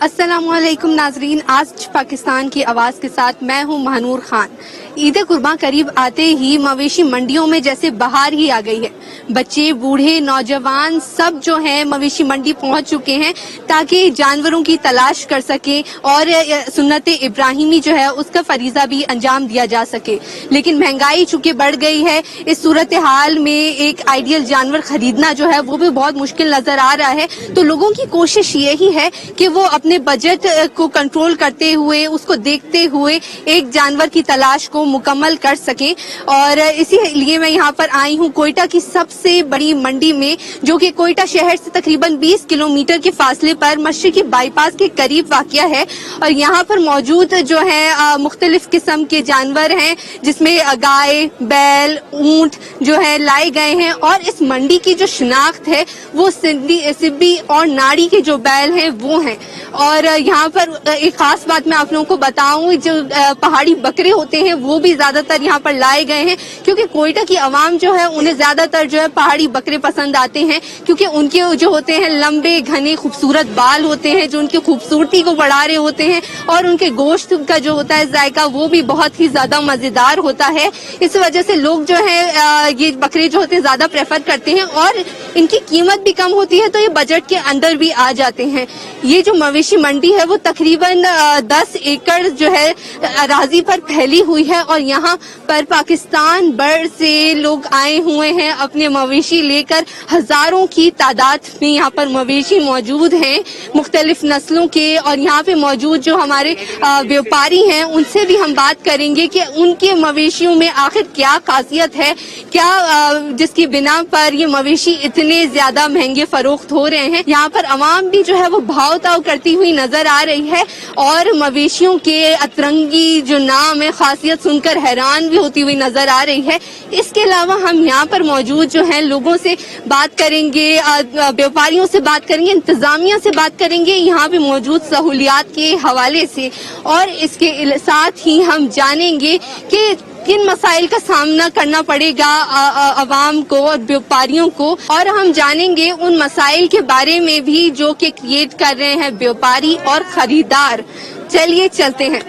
अस्सलाम वालेकुम नाजरीन, आज पाकिस्तान की आवाज के साथ मैं हूं महानूर खान। ईद कुर्बान करीब आते ही मवेशी मंडियों में जैसे बहार ही आ गई है। बच्चे, बूढ़े, नौजवान सब जो हैं मवेशी मंडी पहुंच चुके हैं ताकि जानवरों की तलाश कर सके और सुन्नत इब्राहिमी जो है उसका फरीजा भी अंजाम दिया जा सके। लेकिन महंगाई चूंकि बढ़ गई है, इस सूरत हाल में एक आइडियल जानवर खरीदना जो है वो भी बहुत मुश्किल नजर आ रहा है। तो लोगों की कोशिश यही है कि वो अपने बजट को कंट्रोल करते हुए, उसको देखते हुए एक जानवर की तलाश को मुकम्मल कर सकें। और इसीलिए मैं यहाँ पर आई हूँ कोयटा की सबसे बड़ी मंडी में, जो कि कोयटा शहर से तकरीबन 20 किलोमीटर के फासले पर मशरिकी बाईपास के करीब वाक़या है। और यहाँ पर मौजूद जो है मुख्तलिफ किस्म के जानवर हैं, जिसमें गाय, बैल, ऊंट जो है लाए गए हैं। और इस मंडी की जो शिनाख्त है वो सिब्बी और नाड़ी के जो बैल हैं वो हैं। और यहाँ पर एक खास बात मैं आप लोगों को बताऊं, जो पहाड़ी बकरे होते हैं वो भी ज्यादातर यहाँ पर लाए गए हैं, क्योंकि कोयटा की आवाम जो है उन्हें ज्यादातर जो है पहाड़ी बकरे पसंद आते हैं, क्योंकि उनके जो होते हैं लंबे घने खूबसूरत बाल होते हैं जो उनकी खूबसूरती को बढ़ा रहे होते हैं, और उनके गोश्त का जो होता है जायका वो भी बहुत ही ज्यादा मजेदार होता है। इस वजह से लोग जो है ये बकरे जो होते हैं ज्यादा प्रेफर करते हैं, और इनकी कीमत भी कम होती है तो ये बजट के अंदर भी आ जाते हैं। ये जो मवेशी मंडी है वो तकरीबन 10 एकड़ जो है अराजी पर फैली हुई है, और यहाँ पर पाकिस्तान भर से लोग आए हुए हैं अपने मवेशी लेकर। हजारों की तादाद में यहाँ पर मवेशी मौजूद हैं मुख्तलिफ नस्लों के। और यहाँ पे मौजूद जो हमारे व्यापारी हैं उनसे भी हम बात करेंगे कि उनके मवेशियों में आखिर क्या खासियत है, क्या जिसकी बिना पर ये मवेशी इतने ज्यादा महंगे फरोख्त हो रहे हैं। यहाँ पर अवाम भी जो है वो भाव ताव करती हुई नजर आ रही है, और मवेशियों के अतरंगी जो नाम है खासियत सुनकर हैरान भी होती हुई नजर आ रही है। इसके अलावा हम यहाँ पर मौजूद जो है लोगों से बात करेंगे, व्यापारियों से बात करेंगे, इंतजामिया से बात करेंगे यहाँ पे मौजूद सहूलियात के हवाले से। और इसके साथ ही हम जानेंगे कि किन मसाइल का सामना करना पड़ेगा अवाम को और व्यापारियों को, और हम जानेंगे उन मसाइल के बारे में भी जो कि क्रिएट कर रहे हैं व्यापारी और खरीदार। चलिए चलते हैं।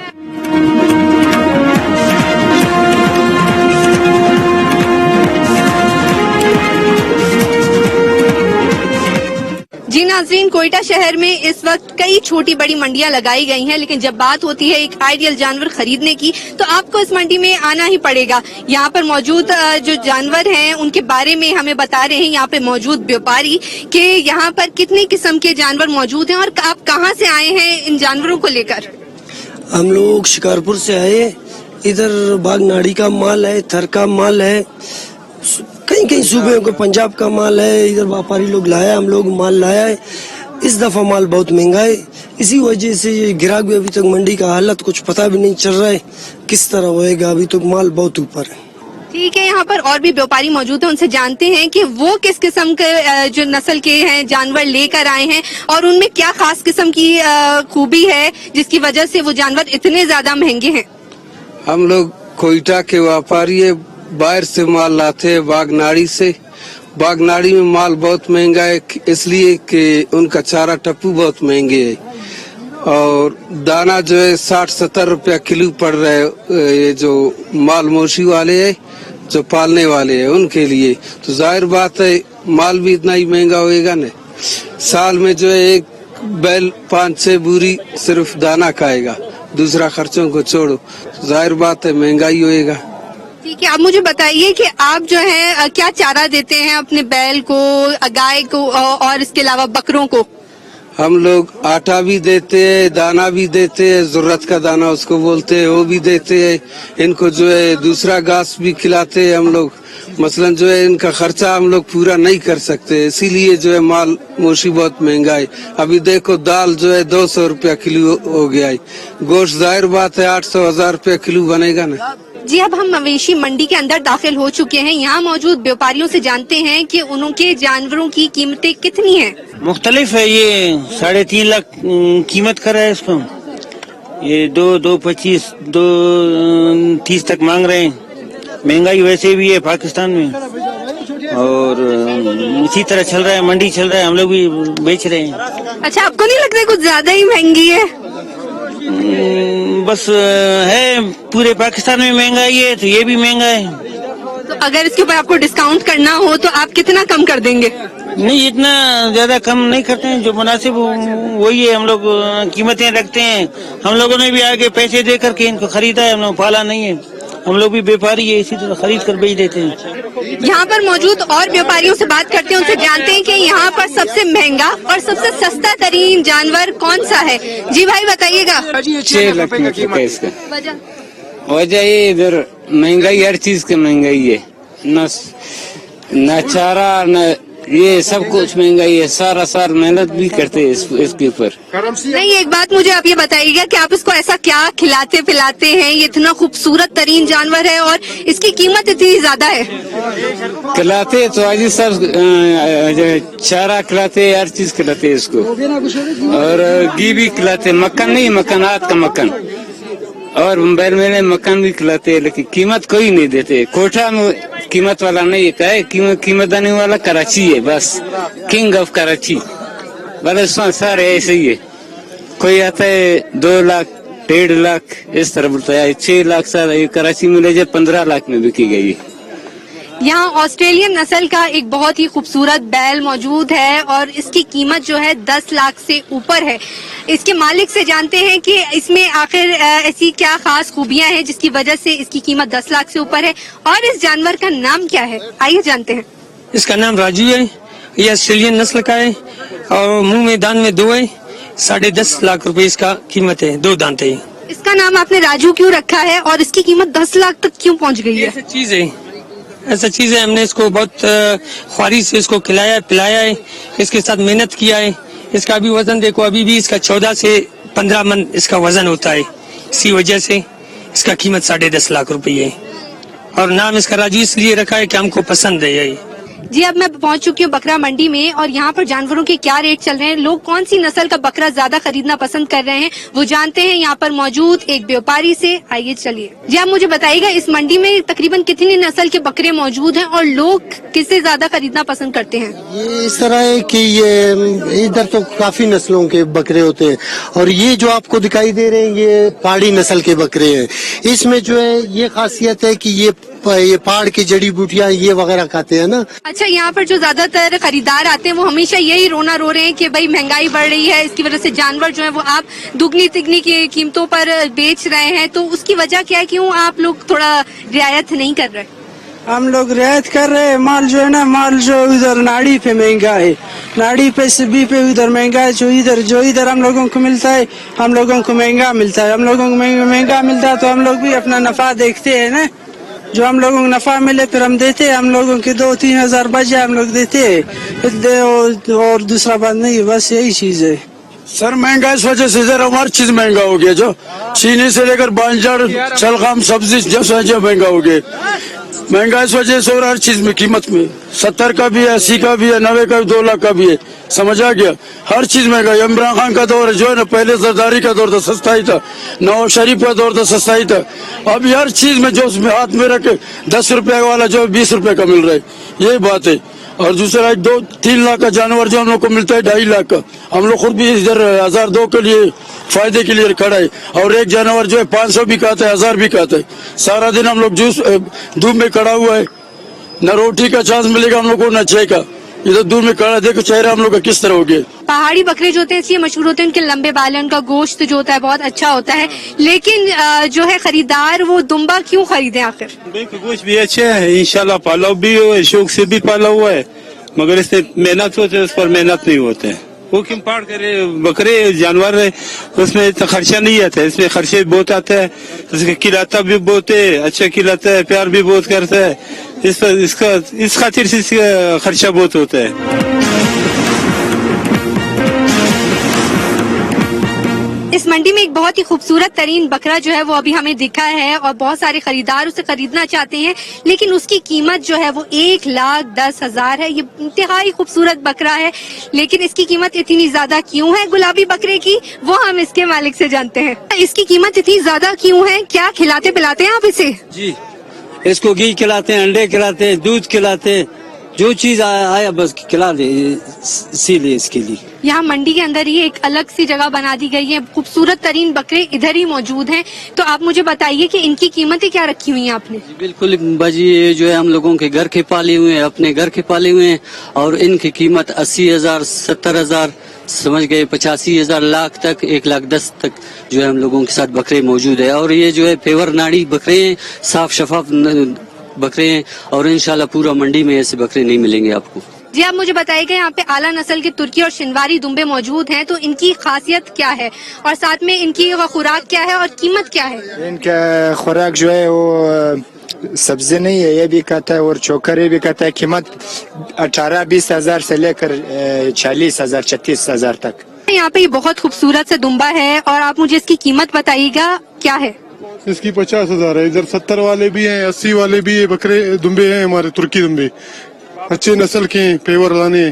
जी नाज़रीन, कोयटा शहर में इस वक्त कई छोटी बड़ी मंडियां लगाई गई हैं, लेकिन जब बात होती है एक आइडियल जानवर खरीदने की तो आपको इस मंडी में आना ही पड़ेगा। यहाँ पर मौजूद जो जानवर हैं उनके बारे में हमें बता रहे हैं यहाँ पे मौजूद व्यापारी कि यहाँ पर कितने किस्म के जानवर मौजूद हैं, और आप कहाँ से आए हैं इन जानवरों को लेकर? हम लोग शिकारपुर से आए। इधर बागनाड़ी का माल है, थर का माल है, कई कई सूबे को पंजाब का माल है। इधर व्यापारी लोग लाया, हम लोग माल लाया है। इस दफा माल बहुत महंगा है, इसी वजह से ये गिराक भी अभी तक मंडी का हालत कुछ पता भी नहीं चल रहा है किस तरह होएगा। अभी तक माल बहुत ऊपर है। ठीक है, यहाँ पर और भी व्यापारी मौजूद हैं, उनसे जानते हैं कि वो किस किस्म के जो नस्ल के हैं जानवर लेकर आए हैं, और उनमें क्या खास किस्म की खूबी है जिसकी वजह से वो जानवर इतने ज्यादा महंगे हैं। हम लोग कोयटा के व्यापारी है, बाहर से माल लाते हैं बागनाड़ी से। बागनाड़ी में माल बहुत महंगा है, इसलिए कि उनका चारा टप्पू बहुत महंगे है, और दाना जो है 60-70 रुपया किलो पड़ रहा है। ये जो माल मोशी वाले है, जो पालने वाले हैं उनके लिए तो जाहिर बात है माल भी इतना ही महंगा होएगा न। साल में जो है एक बैल 5-6 बूरी सिर्फ दाना खाएगा, दूसरा खर्चों को छोड़ो, तो जाहिर बात है महंगाई होएगा। ठीक है, आप मुझे बताइए कि आप जो है क्या चारा देते हैं अपने बैल को, गाय को, और इसके अलावा बकरों को? हम लोग आटा भी देते हैं, दाना भी देते हैं, जरूरत का दाना उसको बोलते हैं, वो भी देते हैं। इनको जो है दूसरा घास भी खिलाते हैं हम लोग। मसलन जो है इनका खर्चा हम लोग पूरा नहीं कर सकते, इसीलिए जो है माल मोशी बहुत महंगा है। अभी देखो दाल जो है 200 रुपया किलो हो गया है, गोश्त जाहिर बात है 800-1000 रुपया किलो बनेगा ना। जी, अब हम मवेशी मंडी के अंदर दाखिल हो चुके हैं। यहाँ मौजूद व्यापारियों से जानते हैं कि उनके जानवरों की कीमतें कितनी हैं। मुख्तलिफ है, ये 3.5 लाख कीमत कर रहा है इसको। ये 2.25, 2.30 तक मांग रहे हैं। महंगाई वैसे भी है पाकिस्तान में, और इसी तरह चल रहा है, मंडी चल रहा है, हम लोग भी बेच रहे हैं। अच्छा, आपको नहीं लगता कुछ ज्यादा ही महंगी है? बस है, पूरे पाकिस्तान में महंगाई है तो ये भी महंगा है। तो अगर इसके ऊपर आपको डिस्काउंट करना हो तो आप कितना कम कर देंगे? नहीं, इतना ज्यादा कम नहीं करते हैं, जो मुनासिब वही है, हम लोग कीमतें रखते हैं। हम लोगों ने भी आगे पैसे दे करके इनको खरीदा है, हम लोग पाला नहीं है, हम लोग भी व्यापारी है, इसी तरह खरीद कर बेच देते हैं। यहाँ पर मौजूद और व्यापारियों से बात करते हैं, उनसे जानते हैं कि यहाँ पर सबसे महंगा और सबसे सस्ता तरीन जानवर कौन सा है। जी भाई बताइएगा। 6 लाख में बिका इसका। वजह वजह ये इधर महंगाई, हर चीज की महंगाई है, न चारा न ये सब कुछ महंगाई है। सारा साल मेहनत भी करते हैं इसके ऊपर। नहीं, एक बात मुझे आप ये बताइएगा कि आप इसको ऐसा क्या खिलाते पिलाते हैं? ये इतना खूबसूरत तरीन जानवर है और इसकी कीमत इतनी ज्यादा है। खिलाते तो आज सब चारा खिलाते, हर चीज खिलाते इसको, और घी भी खिलाते, मक्खन नहीं, मक्खनात का मक्खन, और मुंबई में मक्खन भी खिलाते, लेकिन कीमत कोई नहीं देते। कोठा में कीमत वाला नहीं है, कीमत देने वाला कराची है, बस किंग ऑफ कराची। बस सारे ऐसे ही है, कोई आता है 2 लाख 1.5 लाख इस तरह बोलता है, 6 लाख सारा कराची में ले जाए 15 लाख में बिकी गई। यहाँ ऑस्ट्रेलियन नस्ल का एक बहुत ही खूबसूरत बैल मौजूद है और इसकी कीमत जो है 10 लाख से ऊपर है। इसके मालिक से जानते हैं कि इसमें आखिर ऐसी क्या खास खूबियां हैं जिसकी वजह से इसकी कीमत 10 लाख से ऊपर है, और इस जानवर का नाम क्या है, आइए जानते हैं। इसका नाम राजू है, ये ऑस्ट्रेलियन नस्ल का है और मुंह में दांत में 2 है। 10.5 लाख रुपए इसका कीमत है, 2 दांत है। इसका नाम आपने राजू क्यों रखा है और इसकी कीमत 10 लाख तक क्यों पहुँच गई है? ऐसा चीज है, हमने इसको बहुत ख्वारी से इसको खिलाया पिलाया है, इसके साथ मेहनत किया है। इसका भी वजन देखो, अभी भी इसका 14 से 15 मन इसका वजन होता है। इसी वजह से इसका कीमत 10.5 लाख रुपए है, और नाम इसका राजू इसलिए रखा है कि हमको पसंद है यही। जी, अब मैं पहुंच चुकी हूँ बकरा मंडी में और यहाँ पर जानवरों के क्या रेट चल रहे हैं, लोग कौन सी नस्ल का बकरा ज्यादा खरीदना पसंद कर रहे हैं, वो जानते हैं यहाँ पर मौजूद एक व्यापारी से। आइए चलिए। जी, आप मुझे बताइएगा, इस मंडी में तकरीबन कितनी नस्ल के बकरे मौजूद हैं और लोग किसे ज्यादा खरीदना पसंद करते हैं? ये इस तरह है कि ये इधर तो काफी नस्लों के बकरे होते हैं, और ये जो आपको दिखाई दे रहे हैं ये पहाड़ी नस्ल के बकरे हैं। इसमें जो है ये खासियत है कि ये पहाड़ की जड़ी बूटियां ये वगैरह खाते हैं ना। अच्छा, यहाँ पर जो ज्यादातर खरीदार आते हैं वो हमेशा यही रोना रो रहे हैं कि भाई महंगाई बढ़ रही है, इसकी वजह से जानवर जो है वो आप दुगनी तिगनी की कीमतों पर बेच रहे हैं, तो उसकी वजह क्या है, क्यों आप लोग थोड़ा रियायत नहीं कर रहे? हम लोग रियायत कर रहे हैं। माल जो है ना, माल जो इधर नाड़ी पे महंगा है, नाड़ी पे सभी पे उधर महंगा है। जो इधर हम लोगों को मिलता है, हम लोगों को महंगा मिलता है। हम लोगों को महंगा मिलता है तो हम लोग भी अपना नफा देखते हैं ना, जो हम लोगों को नफा मिले फिर हम देते हैं। हम लोगों के 2-3 हजार बचे हम लोग देते हैं, और दूसरा बात नहीं, बस यही चीज है। सर महंगा इस वजह से सर हर चीज महंगा हो गया, जो चीनी से लेकर बांजर शलगम सब्जी जो महंगा हो गया। महंगा इस वजह से, और हर चीज में कीमत में 70 का भी है, 80 का भी है, 90 का भी, 2 लाख का भी है। समझ आ गया, हर चीज महंगा। इमरान खान का दौर जो है ना, पहले सरदारी का दौर था सस्ता ही था, नवाज शरीफ का दौर था सस्ता ही था। अभी हर चीज में जो उसमें हाथ में रखे 10 रुपए वाला जो 20 रुपए का मिल रहा है, यही बात है। और दूसरा 2-3 लाख का जानवर जो हम लोग को मिलता है 2.5 लाख का, हम लोग खुद भी इधर 1002 के लिए फायदे के लिए खड़ा है। और एक जानवर जो है 500 भी खाता है, 1000 भी खाता है। सारा दिन हम लोग धूप में खड़ा हुआ है, न रोटी का चांस मिलेगा हम लोग को, न चाय का। इधर दूर में खड़ा, देखो चेहरा हम लोग का किस तरह हो गया। पहाड़ी बकरे जो होते हैं इसलिए मशहूर होते हैं, उनके लंबे बाल हैं, उनका गोश्त जो होता है बहुत अच्छा होता है, लेकिन जो है खरीदार वो दुम्बा क्यों खरीदे आखिर? गोश्त भी अच्छा है, इंशाल्लाह पाला भी है, शौक से भी पाला हुआ है, मगर इससे मेहनत होते है, उस पर मेहनत नहीं होते है। वो क्यों पाड़ करे, बकरे जानवर है, उसमें इतना खर्चा नहीं आता है, इसमें खर्चे बहुत आता है, उसके खिलाता भी बहुत है, अच्छा खिलाता है, प्यार भी बहुत करता है, इस खातिर से खर्चा बहुत होता है। इस मंडी में एक बहुत ही खूबसूरत तरीन बकरा जो है वो अभी हमें दिखा है और बहुत सारे खरीदार उसे खरीदना चाहते हैं, लेकिन उसकी कीमत जो है वो 1,10,000 है। ये इंतहाई खूबसूरत बकरा है, लेकिन इसकी कीमत इतनी ज्यादा क्यों है गुलाबी बकरे की, वो हम इसके मालिक से जानते हैं। इसकी कीमत इतनी ज्यादा क्यों है, क्या खिलाते पिलाते हैं आप इसे? जी, इसको घी खिलाते हैं, अंडे खिलाते हैं, दूध खिलाते हैं, जो चीज आया बस खिला दे, इसीलिए इसके लिए। यहाँ मंडी के अंदर ही एक अलग सी जगह बना दी गई है, खूबसूरत तरीन बकरे इधर ही मौजूद हैं। तो आप मुझे बताइए कि इनकी कीमतें क्या रखी हुई हैं आपने? बिल्कुल बाजी, ये जो है हम लोगों के घर के पाले हुए हैं, अपने घर के पाले हुए हैं, और इनकी कीमत 80,000, 70,000, समझ गए 85,000, लाख तक, 1,10,000 तक जो है हम लोगों के साथ बकरे मौजूद है। और ये जो है पेवर नाड़ी बकरे हैं, साफ शफाफ बकरे हैं, और इंशाल्लाह पूरा मंडी में ऐसे बकरे नहीं मिलेंगे आपको। जी आप मुझे बताइएगा, यहाँ पे आला नस्ल के तुर्की और शिनवारी दुम्बे मौजूद हैं, तो इनकी खासियत क्या है और साथ में इनकी खुराक क्या है और कीमत क्या है? इनका खुराक जो है वो सब्जी नहीं है, ये भी खाता है और चोकर भी खाता है। कीमत 18-20 हजार से लेकर 40,000, 36,000 तक। यहाँ पे ये बहुत खूबसूरत सा दुम्बा है और आप मुझे इसकी कीमत बताइएगा क्या है? इसकी 50,000 है। इधर 70 वाले भी हैं, 80 वाले भी है, बकरे दुम्बे हैं हमारे, तुर्की दुम्बे अच्छे नस्ल के हैं, पेवर लाने।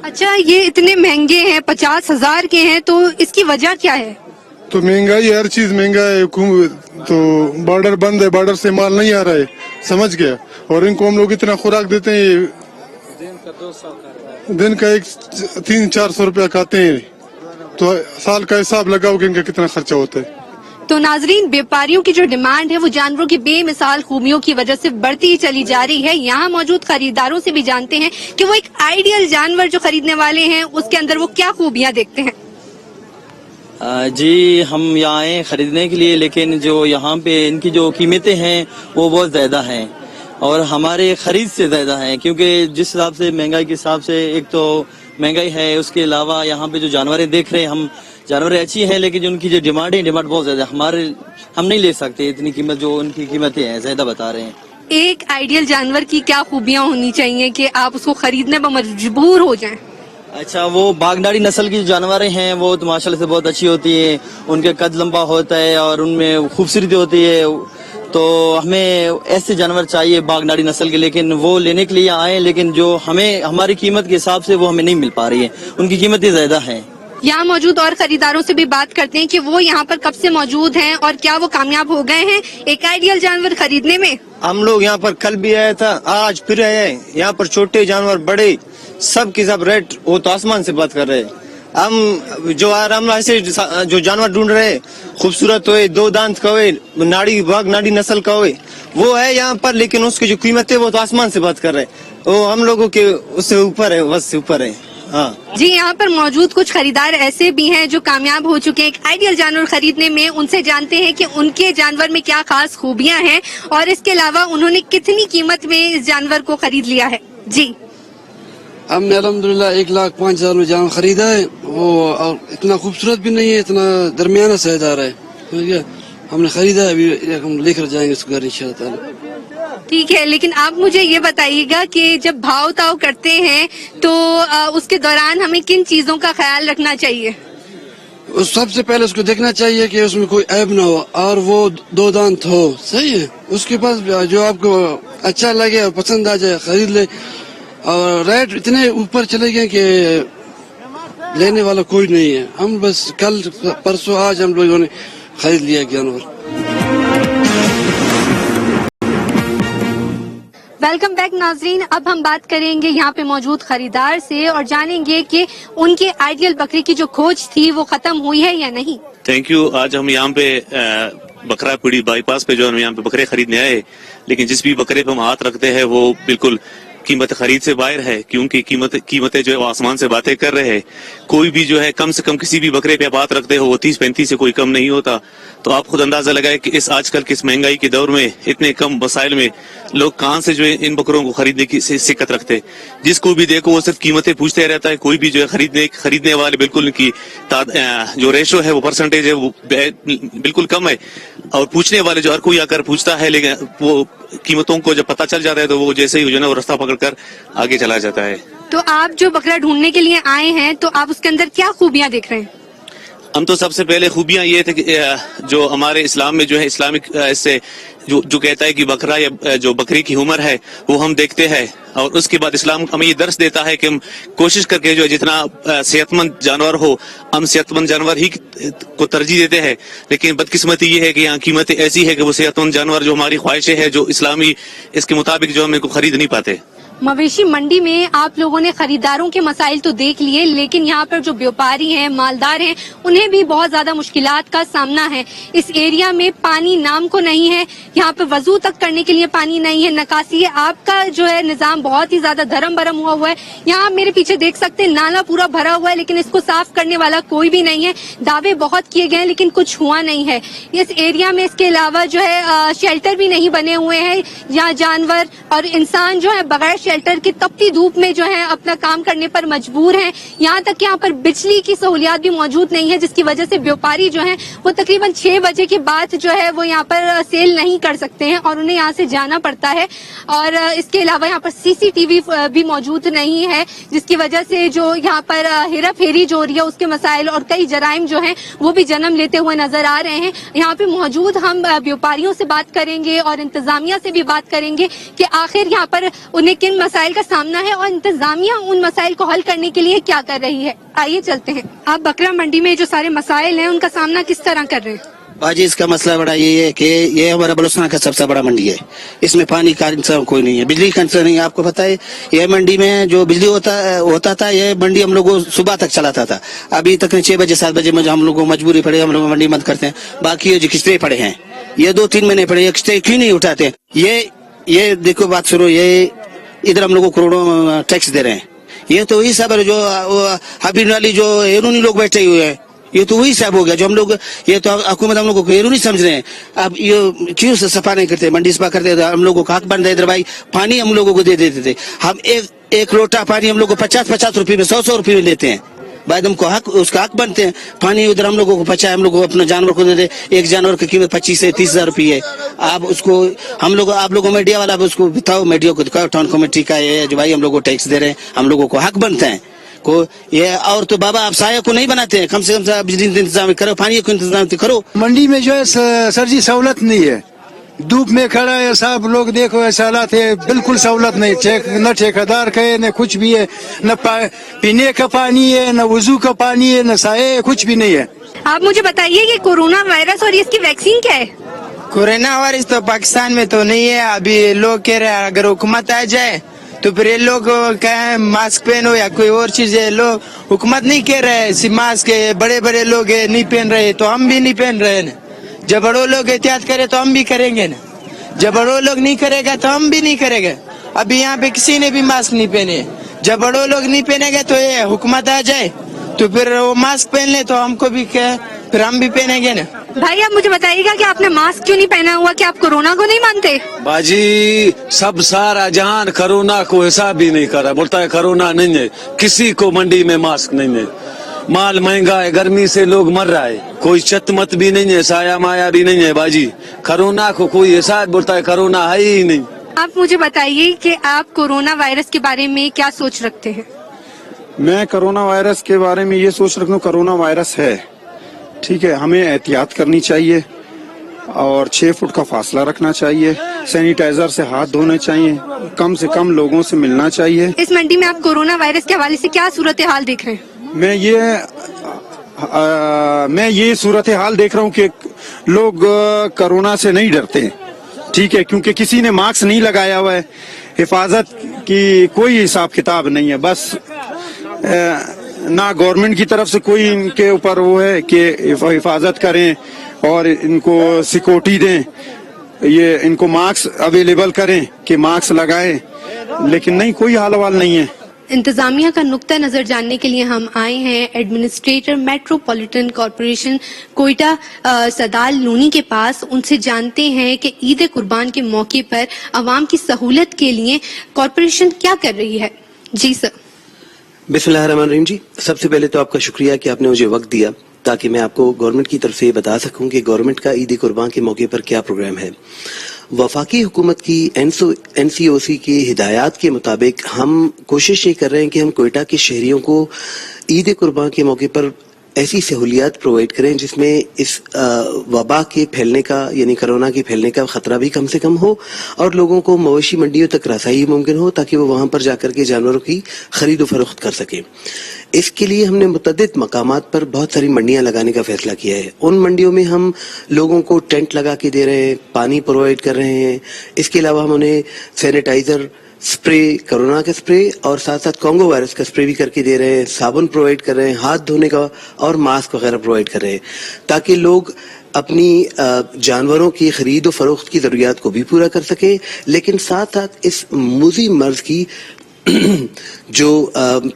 अच्छा, ये इतने महंगे हैं, 50,000 के हैं, तो इसकी वजह क्या है? तो महंगाई, हर चीज महंगा है, तो बॉर्डर बंद है, बॉर्डर से माल नहीं आ रहा है, समझ गया। और इनको हम लोग इतना खुराक देते हैं, दिन का 300-400 रुपया खाते हैं, तो साल का हिसाब लगाओ कि इनका कितना खर्चा होता है। तो नाजरीन, व्यापारियों की जो डिमांड है वो जानवरों की बेमिसाल खूबियों की वजह से बढ़ती ही चली जा रही है। यहाँ मौजूद खरीदारों से भी जानते हैं कि वो एक आइडियल जानवर जो खरीदने वाले हैं उसके अंदर वो क्या खूबियाँ देखते हैं। जी हम यहाँ आए खरीदने के लिए, लेकिन जो यहाँ पे इनकी जो कीमतें हैं वो बहुत ज्यादा हैं और हमारे खरीद से ज्यादा हैं, क्योंकि जिस हिसाब से महंगाई के हिसाब से एक तो महंगाई है, उसके अलावा यहाँ पे जो जानवरें देख रहे हैं हम, जानवरें अच्छी हैं लेकिन जो उनकी जो डिमांड बहुत ज्यादा है। हम नहीं ले सकते इतनी कीमत जो उनकी कीमतें हैं, ज्यादा बता रहे हैं। एक आइडियल जानवर की क्या खूबियाँ होनी चाहिए कि आप उसको खरीदने पर मजबूर हो जाएं? अच्छा, वो बागनाड़ी नस्ल की जो जानवरें हैं वो तो माशाल्लाह से बहुत अच्छी होती है, उनके कद लंबा होता है और उनमें खूबसूरती होती है, तो हमें ऐसे जानवर चाहिए बागनाड़ी नस्ल के। लेकिन वो लेने के लिए आए, लेकिन जो हमें हमारी कीमत के हिसाब से वो हमें नहीं मिल पा रही है, उनकी कीमतें ज्यादा हैं। यहाँ मौजूद और खरीदारों से भी बात करते हैं कि वो यहाँ पर कब से मौजूद हैं और क्या वो कामयाब हो गए हैं एक आइडियल जानवर खरीदने में। हम लोग यहाँ पर कल भी आया था, आज फिर आए हैं। यहाँ पर छोटे जानवर, बड़े, सब के सब रेट वो तो आसमान से बात कर रहे हैं। हम जो आराम ऐसे जो जानवर ढूंढ रहे हैं, खूबसूरत होए, 2 दांत का होए, नाड़ी बाग नाड़ी नस्ल का होए, वो है यहाँ पर, लेकिन उसकी जो कीमत है वो तो आसमान से बात कर रहे हैं। वो हम लोगों के उससे ऊपर है, बस से ऊपर है। हाँ जी, यहाँ पर मौजूद कुछ खरीदार ऐसे भी हैं जो कामयाब हो चुके हैं एक आइडियल जानवर खरीदने में। उनसे जानते हैं कि उनके जानवर में क्या खास खूबियाँ हैं और इसके अलावा उन्होंने कितनी कीमत में इस जानवर को खरीद लिया है। जी, हमने अल्हम्दुलिल्लाह 1,05,000 में जानवर खरीदा है। वो और इतना खूबसूरत भी नहीं है, इतना दरमियाना सैदार है, समझ गया। हमने खरीदा है, अभी हम लेकर जाएंगे उसको घर इंशाअल्लाह। ठीक है, लेकिन आप मुझे ये बताइएगा कि जब भाव ताव करते हैं तो उसके दौरान हमें किन चीजों का ख्याल रखना चाहिए? सबसे पहले उसको देखना चाहिए कि उसमें कोई ऐब ना हो और वो 2 दांत हो, सही है। उसके पास जो आपको अच्छा लगे और पसंद आ जाए खरीद ले। और रेट इतने ऊपर चले गए कि लेने वाला कोई नहीं है। हम बस कल परसों आज हम लोगों ने खरीद लिया जानवर। वेलकम बैक नाजरीन, अब हम बात करेंगे यहाँ पे मौजूद खरीदार से और जानेंगे कि उनके आइडियल बकरी की जो खोज थी वो खत्म हुई है या नहीं। Thank you. आज हम यहाँ पे बकरा पीड़ी बाईपास पे जो हम यहाँ पे बकरे खरीदने आए, लेकिन जिस भी बकरे पे हम हाथ रखते हैं वो बिल्कुल कीमत खरीद से बाहर है, क्योंकि कीमतें जो है वो आसमान से बातें कर रहे हैं। कोई भी जो है कम से कम किसी भी बकरे पे आप हाथ रखते हो वो 30-35 से कोई कम नहीं होता। तो आप खुद अंदाजा लगाए कि इस आजकल के इस महंगाई के दौर में इतने कम वसाइल में लोग कहाँ से जो है इन बकरों को खरीदने की सिक्कत रखते। जिसको भी देखो वो सिर्फ कीमतें पूछते रहता है। कोई भी जो है खरीदने वाले बिल्कुल इनकी जो रेशो है वो परसेंटेज है वो बिल्कुल कम है, और पूछने वाले जो हर कोई आकर पूछता है, लेकिन वो कीमतों को जब पता चल जाता है तो वो जैसे ही जो है वो रास्ता पकड़कर आगे चला जाता है। तो आप जो बकरा ढूंढने के लिए आए हैं तो आप उसके अंदर क्या खूबियाँ देख रहे हैं? हम तो सबसे पहले खूबियां ये थे कि जो हमारे इस्लाम में जो है इस्लामिक इससे जो कहता है कि बकरा या जो बकरी की उम्र है वो हम देखते हैं, और उसके बाद इस्लाम हमें ये दर्श देता है कि हम कोशिश करके जो है जितना सेहतमंद जानवर हो हम सेहतमंद जानवर ही को तरजीह देते हैं। लेकिन बदकिस्मती ये है कि यहाँ कीमतें ऐसी है कि वो सेहतमंद जानवर जो हमारी ख्वाहिशें है जो इस्लामी इसके मुताबिक जो हम इनको खरीद नहीं पाते। मवेशी मंडी में आप लोगों ने खरीदारों के मसाइल तो देख लिए, लेकिन यहाँ पर जो व्यापारी हैं, मालदार हैं, उन्हें भी बहुत ज्यादा मुश्किलात का सामना है। इस एरिया में पानी नाम को नहीं है, यहाँ पर वजू तक करने के लिए पानी नहीं है, निकासी आपका जो है निजाम बहुत ही ज्यादा धर्म भरम हुआ है। यहाँ आप मेरे पीछे देख सकते हैं, नाला पूरा भरा हुआ है, लेकिन इसको साफ करने वाला कोई भी नहीं है। दावे बहुत किए गए हैं, लेकिन कुछ हुआ नहीं है। इस एरिया में इसके अलावा जो है शेल्टर भी नहीं बने हुए हैं, यहाँ जानवर और इंसान जो है बगैर शेल्टर की तपती धूप में जो है अपना काम करने पर मजबूर हैं। यहाँ तक कि यहाँ पर बिजली की सहूलियात भी मौजूद नहीं है, जिसकी वजह से व्यापारी जो हैं वो तकरीबन 6 बजे के बाद जो है वो यहाँ पर सेल नहीं कर सकते हैं और उन्हें यहाँ से जाना पड़ता है। और इसके अलावा यहाँ पर CCTV भी मौजूद नहीं है, जिसकी वजह से जो यहाँ पर हेरा फेरी जो हो रही है उसके मसाइल और कई जराइम जो हैं वो भी जन्म लेते हुए नजर आ रहे हैं। यहाँ पे मौजूद हम व्यापारियों से बात करेंगे और इंतजामिया से भी बात करेंगे कि आखिर यहाँ पर उन्हें किन मसाइल का सामना है और इंतजामिया उन मसाइल को हल करने के लिए क्या कर रही है। आइए चलते हैं। आप बकरा मंडी में जो सारे मसाइल हैं उनका सामना किस तरह कर रहे हैं? बाजी, इसका मसला बड़ा ये है कि ये हमारा बलुस्तान का सबसे बड़ा मंडी है। इसमें पानी का इंतजाम कोई नहीं है, बिजली का इंतजाम नहीं है। आपको पता है ये मंडी में जो बिजली होता था, ये मंडी हम लोग सुबह तक चलाता था। अभी तक 6 बजे 7 बजे में हम लोग को मजबूरी पड़े, हम लोग मंडी बंद करते हैं। बाकी ये जो किस्तें पड़े हैं, ये 2-3 महीने पड़े, ये किस्तें क्यों नहीं उठाते? ये देखो बात सुनो, ये इधर हम लोग को करोड़ों टैक्स दे रहे हैं। ये तो वही सब है जो हबीब वाली जो एरूनी लोग बैठे हुए हैं, ये तो वही सब हो गया जो हम लोग, ये तो हुकूमत हम लोगों को एरू नहीं समझ रहे हैं। अब ये क्यों सफा नहीं करते, मंडी सफा करते, हम लोगों को हक बन रहे। इधर भाई पानी हम लोगों को दे देते थे, हम एक लोटा पानी हम लोग को 50-50 रुपये में 100-100 रुपये में लेते हैं। भाई हमको हक, उसका हक बनते हैं। पानी उधर हम लोगों को 50, हम लोग को अपने जानवर को दे दे। एक जानवर की कीमत 25 से 30 हजार रुपये है। आप उसको हम लोग, आप लोगों मीडिया वाला उसको बताओ, मीडिया को दिखाओ टाउन कमेटी का ये जो भाई हम लोग को टैक्स दे रहे हैं, हम लोगों को हक बनता है को ये। और तो बाबा आप साया को नहीं बनाते हैं, कम से कम बिजली इंतजाम करो, पानी को इंतजाम करो। मंडी में जो है सर जी सहूलत नहीं है, धूप में खड़ा है साहब, लोग देखो ऐसा हालात है, बिल्कुल सहूलत नहीं। न ठेकेदार का है, न कुछ भी है, न पीने का पानी है, न वजू का पानी है, न साये, कुछ भी नहीं है। आप मुझे बताइए कि कोरोना वायरस और इसकी वैक्सीन क्या है? कोरोना वायरस तो पाकिस्तान में तो नहीं है। अभी लोग कह रहे हैं अगर हुकूमत आ जाए तो फिर ये लोग कहें मास्क पहनो या कोई और चीज है। लोग हुकूमत नहीं कह रहे हैं सिर्फ मास्क है, बड़े बड़े लोग है नहीं पहन रहे, तो हम भी नहीं पहन रहे ना। जब बड़ों लोग एहतियात करे तो हम भी करेंगे ना, जब बड़ों लोग नहीं करेगा तो हम भी नहीं करेंगे। अभी यहाँ पे किसी ने भी मास्क नहीं पहने, जब बड़ों लोग नहीं पहनेंगे तो ये हुकूमत आ जाए तो फिर वो मास्क पहन ले तो हमको भी क्या, फिर हम भी पहनेंगे ना। भाई आप मुझे बताइएगा कि आपने मास्क क्यों नहीं पहना हुआ, कि आप कोरोना को नहीं मानते? बाजी सब सारा जहान कोरोना को हिसाब भी नहीं कर रहा, बोलता है कोरोना नहीं है। किसी को मंडी में मास्क नहीं है, माल महंगा है, गर्मी से लोग मर रहा है, कोई छत मत भी नहीं है, साया माया भी नहीं है। बाजी कोरोना को कोई हिसाब, बोलता है कोरोना है ही नहीं। आप मुझे बताइए कि आप कोरोना वायरस के बारे में क्या सोच रखते हैं? मैं कोरोना वायरस के बारे में ये सोच रखता हूँ, कोरोना वायरस है, ठीक है, हमें एहतियात करनी चाहिए और 6 फुट का फासला रखना चाहिए, सैनिटाइजर से हाथ धोने चाहिए, कम से कम लोगों से मिलना चाहिए। इस मंडी में आप कोरोना वायरस के हवाले से क्या सूरत हाल देख रहे हैं? मैं ये सूरत हाल देख रहा हूँ कि लोग कोरोना से नहीं डरते हैं, ठीक है, क्योंकि किसी ने मास्क नहीं लगाया हुआ है, हिफाजत की कोई हिसाब किताब नहीं है। बस ना गवर्नमेंट की तरफ से कोई इनके ऊपर वो है कि हिफाजत करें और इनको सिक्योरिटी दें, ये इनको मास्क अवेलेबल करें कि मास्क लगाएं, लेकिन नहीं, कोई हाल वाल नहीं है। इंतजामिया का नुक्ता नजर जानने के लिए हम आए हैं एडमिनिस्ट्रेटर मेट्रोपॉलिटन कॉरपोरेशन कोयटा सदाल लूनी के पास। उनसे जानते हैं कि ईद कुर्बान के मौके पर आवाम की सहूलत के लिए कॉरपोरेशन क्या कर रही है। जी सर। बिस्मिल्लाहिर्रहमानिर्रहीम जी, सबसे पहले तो आपका शुक्रिया कि आपने मुझे वक्त दिया ताकि मैं आपको गवर्नमेंट की तरफ से ये बता सकूं कि गवर्नमेंट का ईद कुर्बान के मौके पर क्या प्रोग्राम है। वफाकी हुकूमत की NCOC की हिदायत के मुताबिक हम कोशिश ये कर रहे हैं कि हम कोयटा के शहरियों को ईद कुर्बान के मौके पर ऐसी सहूलियात प्रोवाइड करें जिसमें इस वबा के फैलने का, यानी कोरोना के फैलने का खतरा भी कम से कम हो और लोगों को मवेशी मंडियों तक रसाई मुमकिन हो ताकि वो वहां पर जाकर के जानवरों की खरीद फरोख्त कर सकें। इसके लिए हमने मुतअद्दिद मकामात पर बहुत सारी मंडियां लगाने का फैसला किया है। उन मंडियों में हम लोगों को टेंट लगा के दे रहे हैं, पानी प्रोवाइड कर रहे हैं। इसके अलावा हम उन्हें सैनिटाइजर स्प्रे, कोरोना का स्प्रे और साथ साथ कॉन्गो वायरस का स्प्रे भी करके दे रहे हैं, साबुन प्रोवाइड कर रहे हैं, हाथ धोने का और मास्क वगैरह प्रोवाइड कर रहे हैं, ताकि लोग अपनी जानवरों की खरीद और फरोख्त की जरूरियात को भी पूरा कर सके, लेकिन साथ साथ इस मूजी मर्ज की जो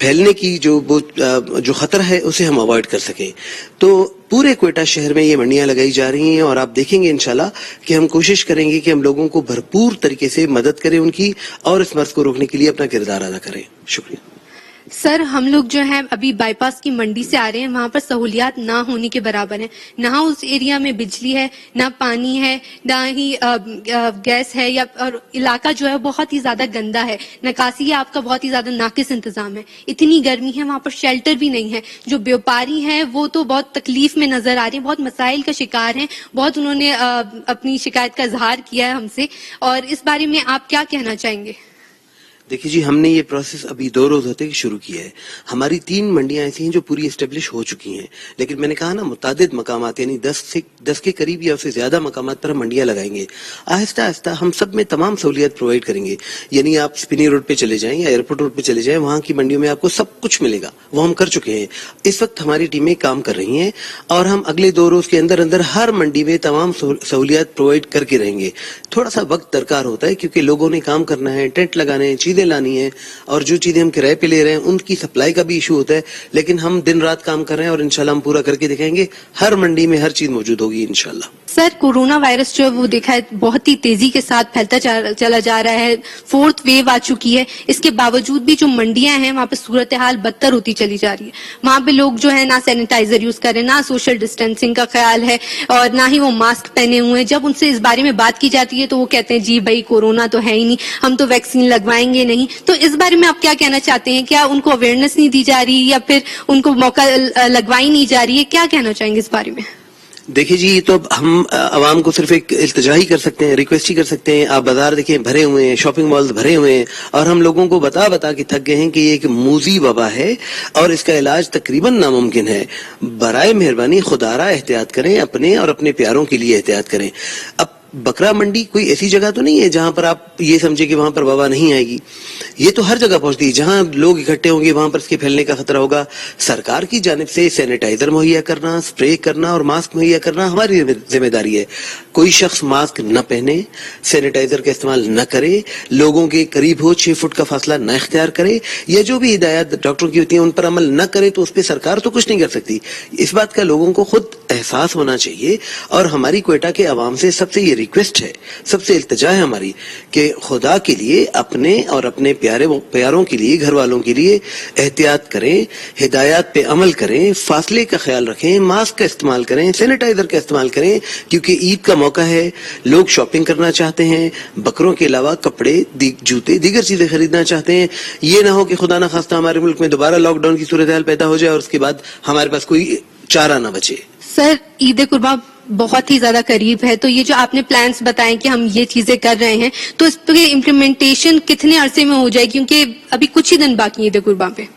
फैलने की जो खतरा है उसे हम अवॉइड कर सकें। तो पूरे क्वेटा शहर में ये मंडियां लगाई जा रही हैं और आप देखेंगे इंशाल्लाह कि हम कोशिश करेंगे कि हम लोगों को भरपूर तरीके से मदद करें उनकी, और इस मर्ज को रोकने के लिए अपना किरदार अदा करें। शुक्रिया। सर, हम लोग जो है अभी बाईपास की मंडी से आ रहे हैं, वहाँ पर सहूलियात ना होने के बराबर है। ना उस एरिया में बिजली है, ना पानी है, ना ही गैस है, या और इलाका जो है बहुत ही ज्यादा गंदा है, निकासी है आपका बहुत ही ज्यादा नाकिस इंतजाम है, इतनी गर्मी है, वहाँ पर शेल्टर भी नहीं है। जो व्यापारी हैं वो तो बहुत तकलीफ में नजर आ रहे हैं, बहुत मसाइल का शिकार हैं, बहुत उन्होंने अपनी शिकायत का इजहार किया है हमसे, और इस बारे में आप क्या कहना चाहेंगे? देखिए जी, हमने ये प्रोसेस अभी 2 रोज होते ही शुरू किया है। हमारी 3 मंडियां ऐसी हैं जो पूरी एस्टेब्लिश हो चुकी हैं, लेकिन मैंने कहा ना मुतादिद मकामात यानी 10 के करीब या उससे ज्यादा मकामात पर हम मंडियां लगाएंगे। आहिस्ता आहिस्ता हम सब में तमाम सहूलियत प्रोवाइड करेंगे। यानी आप स्पिनी रोड पे चले जाएं या एयरपोर्ट रोड पे चले जाएं, वहां की मंडियों में आपको सब कुछ मिलेगा, वो हम कर चुके हैं। इस वक्त हमारी टीमें काम कर रही हैं और हम अगले 2 रोज के अंदर अंदर हर मंडी में तमाम सहूलियत प्रोवाइड करके रहेंगे। थोड़ा सा वक्त दरकार होता है क्योंकि लोगों ने काम करना है, टेंट लगाने हैं, चीजें लानी है, और जो चीजें हम किराए पे ले रहे हैं उनकी सप्लाई का भी इशू होता है, लेकिन हम दिन रात काम कर रहे हैं और इंशाल्लाह हम पूरा करके दिखाएंगे। हर मंडी में हर चीज मौजूद होगी इंशाल्लाह। सर, कोरोना वायरस जो है वो देखा है बहुत ही तेजी के साथ फैलता चला जा रहा है, 4th वेव आ चुकी है। इसके बावजूद भी जो मंडियां हैं वहाँ पे सूरत हाल बदतर होती चली जा रही है। वहाँ पे लोग जो है ना सैनिटाइजर यूज कर रहे हैं, ना सोशल डिस्टेंसिंग का ख्याल है, और ना ही वो मास्क पहने हुए हैं। जब उनसे इस बारे में बात की जाती है तो वो कहते हैं जी भाई कोरोना तो है ही नहीं, हम तो वैक्सीन लगवाएंगे नहीं। तो इस बारे में आप क्या कहना चाहते हैं? क्या उनको अवेयरनेस नहीं दी जा रही, या फिर उनको मौका लगवाई नहीं जा रही है? क्या कहना चाहेंगे इस बारे में? देखिए जी, तो अब हम आवाम को सिर्फ एक इल्तिजा ही कर सकते हैं, रिक्वेस्ट ही कर सकते हैं। आप बाजार देखें, भरे हुए हैं, शॉपिंग मॉल्स भरे हुए हैं, और हम लोगों को बता के थक गए हैं कि ये एक मूजी वबा है और इसका इलाज तकरीबन नामुमकिन है। बराए मेहरबानी खुदारा एहतियात करें, अपने और अपने प्यारों के लिए एहतियात करें। अब बकरा मंडी कोई ऐसी जगह तो नहीं है जहां पर आप ये समझे कि वहां पर वबा नहीं आएगी। ये तो हर जगह पहुंचती है, जहां लोग इकट्ठे होंगे वहां पर इसके फैलने का खतरा होगा। सरकार की जानिब से सैनिटाइजर मुहैया करना, स्प्रे करना और मास्क मुहैया करना हमारी जिम्मेदारी है। कोई शख्स मास्क न पहने, सैनिटाइजर का इस्तेमाल न करे, लोगों के करीब हो 6 फुट का फासला न इख्तियार करे, या जो भी हिदायत डॉक्टरों की होती है उन पर अमल न करे, तो उस पर सरकार तो कुछ नहीं कर सकती। इस बात का लोगों को खुद एहसास होना चाहिए, और हमारी क्वेटा के अवाम से सबसे ये रिक्वेस्ट है, सबसे इल्तिजा है हमारी कि खुदा के लिए अपने और अपने प्यारों के लिए, घर वालों के लिए एहतियात करें, हिदायत पे अमल करें, फासले का ख्याल रखें, मास्क का इस्तेमाल करें, सैनिटाइजर का इस्तेमाल करें, क्योंकि ईद का मौका है, लोग शॉपिंग करना चाहते हैं, बकरों के अलावा कपड़े, जूते, दीगर चीजें खरीदना चाहते हैं। ये ना हो कि खुदा ना खास्ता हमारे मुल्क में दोबारा लॉकडाउन की सूरत हाल पैदा हो जाए और उसके बाद हमारे पास कोई चारा ना बचे। सर, ईद कुर्बान बहुत ही ज्यादा करीब है, तो ये जो आपने प्लान्स बताए कि हम ये चीजें कर रहे हैं, तो इस पे इम्प्लीमेंटेशन कितने अरसे में हो जाए? क्योंकि अभी कुछ ही दिन बाकी है ईद कुर्बान पे।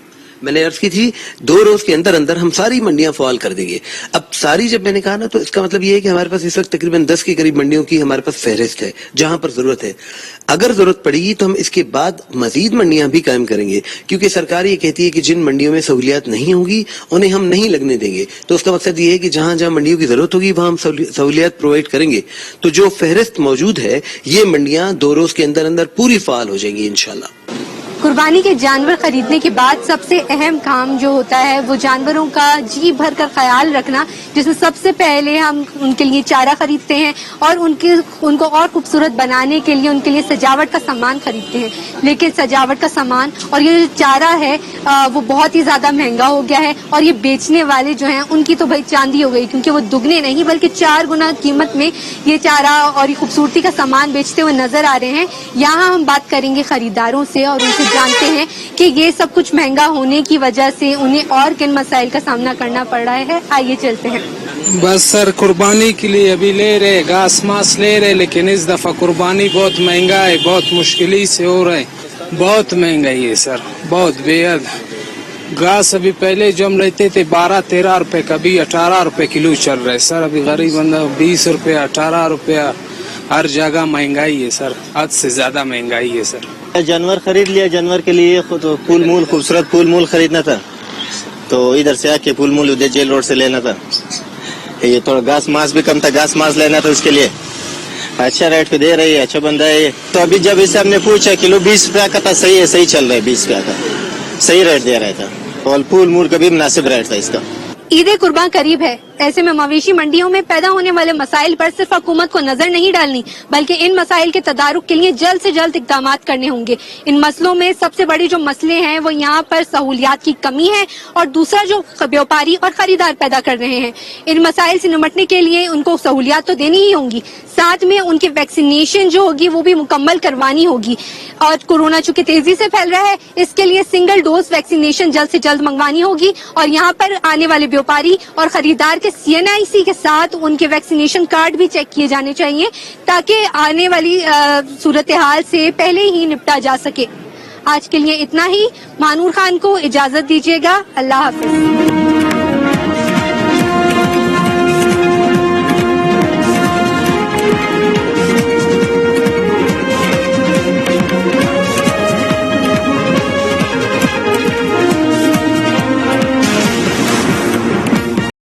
मैंने अर्ज की थी 2 रोज के अंदर अंदर हम सारी मंडियां फॉल कर देंगे। अब सारी जब मैंने कहा ना, तो इसका मतलब ये है कि हमारे पास इस वक्त तकरीबन 10 के करीब मंडियों की हमारे पास फहरिस्त है जहां पर जरूरत है। अगर जरूरत पड़ेगी तो हम इसके बाद मजीद मंडियां भी कायम करेंगे, क्योंकि सरकार ये कहती है कि जिन मंडियों में सहूलियात नहीं होंगी उन्हें हम नहीं लगने देंगे। तो उसका मकसद ये है कि जहां जहां मंडियों की जरूरत होगी वहां हम सहूलियात प्रोवाइड करेंगे। तो जो फहरिस्त मौजूद है, ये मंडियां 2 रोज के अंदर अंदर पूरी फाल हो जाएंगी इंशाल्लाह। कुर्बानी के जानवर खरीदने के बाद सबसे अहम काम जो होता है वो जानवरों का जी भर कर ख्याल रखना, जिसमें सबसे पहले हम उनके लिए चारा खरीदते हैं और उनको और खूबसूरत बनाने के लिए उनके लिए सजावट का सामान खरीदते हैं। लेकिन सजावट का सामान और ये जो चारा है वो बहुत ही ज्यादा महंगा हो गया है, और ये बेचने वाले जो हैं उनकी तो भाई चांदी हो गई, क्योंकि वो दुगने नहीं बल्कि 4 गुना कीमत में ये चारा और ये खूबसूरती का सामान बेचते हुए नजर आ रहे हैं। यहाँ हम बात करेंगे खरीदारों से और उनसे जानते हैं कि ये सब कुछ महंगा होने की वजह से उन्हें और किन मसाइल का सामना करना पड़ रहा है। आइए चलते हैं। बस सर, कुर्बानी के लिए अभी ले रहे, घास मांस ले रहे, लेकिन इस दफा कुर्बानी बहुत महंगा है, बहुत मुश्किल से हो रहा है, बहुत महंगाई है सर, बहुत बेहद। घास अभी पहले जो हम लेते थे 12-13 रुपए, कभी 18 रुपए किलो चल रहा है सर। अभी गरीब बंदा 20 रुपया 18 रुपया, हर जगह महंगाई है सर, हद से ज्यादा महंगाई है सर। जानवर खरीद लिया, जानवर के लिए तो फूल मूल खूबसूरत फूल मूल खरीदना था, तो इधर से आके फूल मूल उधर जेल रोड से लेना था। ये थोड़ा घास मांस भी कम था, घास मांस लेना था, उसके लिए अच्छा रेट पे दे रही है, अच्छा बंदा है। तो अभी जब इससे हमने पूछा किलो 20 रुपया का था, सही है, सही चल रहा है, 20 रुपया का सही रेट दे रहा था, और फूल मूल का भी मुनासिब रेट था इसका। ईद कुर्बान करीब है, ऐसे में मवेशी मंडियों में पैदा होने वाले मसाइल पर सिर्फ हुकूमत को नजर नहीं डालनी, बल्कि इन मसाइल के तदारुक के लिए जल्द से जल्द इकदाम करने होंगे। इन मसलों में सबसे बड़ी जो मसले हैं वो यहाँ पर सहूलियात की कमी है, और दूसरा जो व्यापारी और खरीदार पैदा कर रहे हैं। इन मसाइल से निपटने के लिए उनको सहूलियात तो देनी ही होंगी, साथ में उनकी वैक्सीनेशन जो होगी वो भी मुकम्मल करवानी होगी। और कोरोना चूंकि तेजी से फैल रहा है, इसके लिए सिंगल डोज वैक्सीनेशन जल्द से जल्द मंगवानी होगी, और यहाँ पर आने वाले व्यापारी और खरीदार के CNIC के साथ उनके वैक्सीनेशन कार्ड भी चेक किए जाने चाहिए, ताकि आने वाली सूरत हाल से पहले ही निपटा जा सके। आज के लिए इतना ही। महानूर खान को इजाजत दीजिएगा। अल्लाह हाफिज।